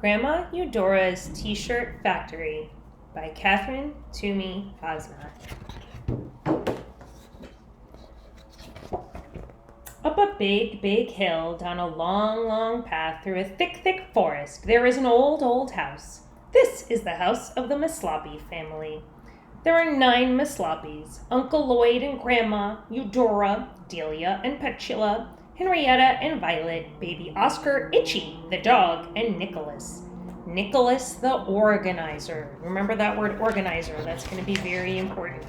Grandma Eudora's T-Shirt Factory by Catherine Toomey Osnott. Up a big, big hill, down a long, long path through a thick, thick forest, there is an old, old house. This is the house of the Maslapi family. There are 9 Maslapis, Uncle Lloyd and Grandma, Eudora, Delia and Petula, Henrietta and Violet, baby Oscar, Itchy, the dog, and Nicholas. Nicholas the organizer. Remember that word organizer. That's going to be very important.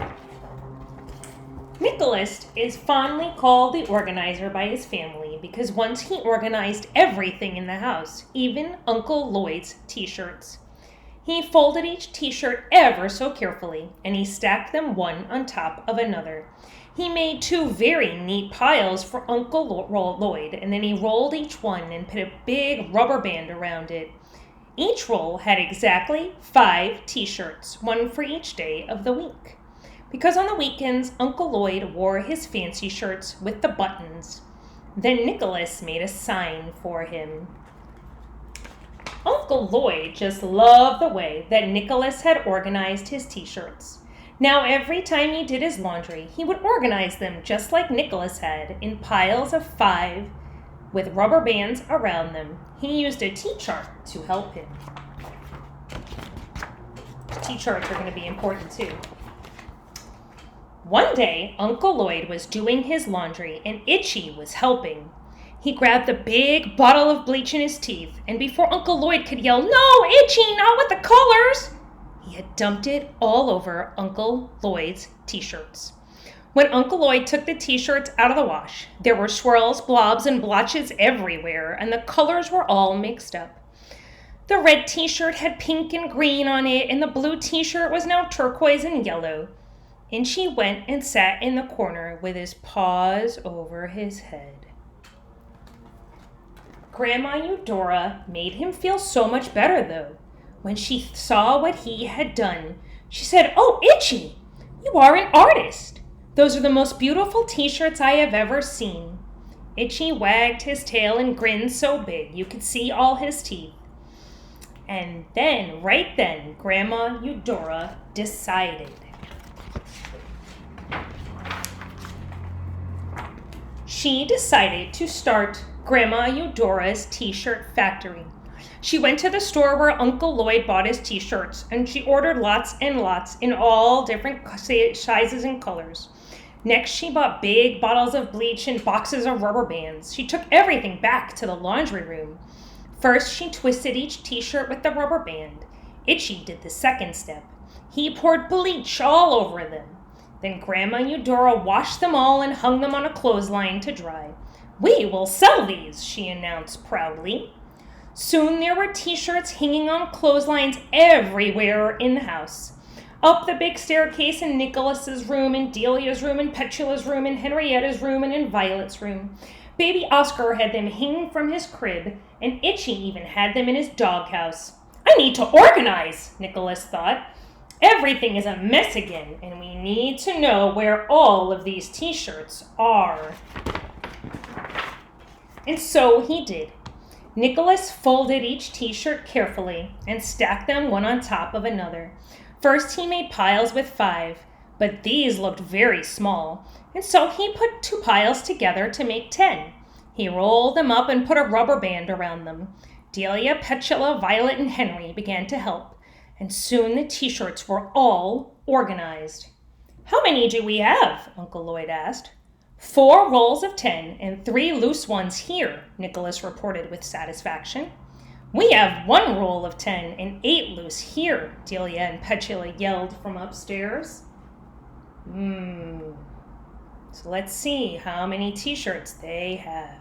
Nicholas is fondly called the organizer by his family because once he organized everything in the house, even Uncle Lloyd's t-shirts. He folded each t-shirt ever so carefully, and he stacked them one on top of another. He made 2 very neat piles for Uncle Lloyd, and then he rolled each one and put a big rubber band around it. Each roll had exactly 5 t-shirts, one for each day of the week. Because on the weekends, Uncle Lloyd wore his fancy shirts with the buttons. Then Nicholas made a sign for him. Uncle Lloyd just loved the way that Nicholas had organized his t-shirts. Now every time he did his laundry, he would organize them just like Nicholas had, in piles of 5 with rubber bands around them. He used a T-chart to help him. T-charts are going to be important too. One day, Uncle Lloyd was doing his laundry and Itchy was helping. He grabbed the big bottle of bleach in his teeth, and before Uncle Lloyd could yell, "No, Itchy, not with the colors!" he had dumped it all over Uncle Lloyd's t-shirts. When Uncle Lloyd took the t-shirts out of the wash, there were swirls, blobs, and blotches everywhere, and the colors were all mixed up. The red t-shirt had pink and green on it, and the blue t-shirt was now turquoise and yellow. Itchy went and sat in the corner with his paws over his head. Grandma Eudora made him feel so much better, though. When she saw what he had done, she said, "Oh, Itchy, you are an artist. Those are the most beautiful t-shirts I have ever seen." Itchy wagged his tail and grinned so big you could see all his teeth. And then, right then, Grandma Eudora decided. She decided to start Grandma Eudora's T-shirt factory. She went to the store where Uncle Lloyd bought his t-shirts, and she ordered lots and lots in all different sizes and colors. Next, she bought big bottles of bleach and boxes of rubber bands. She took everything back to the laundry room. First, she twisted each t-shirt with the rubber band. Itchy did the second step. He poured bleach all over them. Then Grandma Eudora washed them all and hung them on a clothesline to dry. "We will sell these," she announced proudly. Soon there were t-shirts hanging on clotheslines everywhere in the house. Up the big staircase in Nicholas's room, in Delia's room, in Petula's room, in Henrietta's room, and in Violet's room. Baby Oscar had them hanging from his crib, and Itchy even had them in his doghouse. "I need to organize," Nicholas thought. "Everything is a mess again, and we need to know where all of these t-shirts are." And so he did. Nicholas folded each t-shirt carefully and stacked them one on top of another. First, he made piles with 5, but these looked very small, and so he put 2 piles together to make 10. He rolled them up and put a rubber band around them. Delia, Petula, Violet, and Henry began to help, and soon the t-shirts were all organized. "How many do we have?" Uncle Lloyd asked. 4 rolls of 10 and 3 loose ones here," Nicholas reported with satisfaction. "We have 1 roll of 10 and 8 loose here," Delia and Petula yelled from upstairs. So let's see how many t-shirts they have.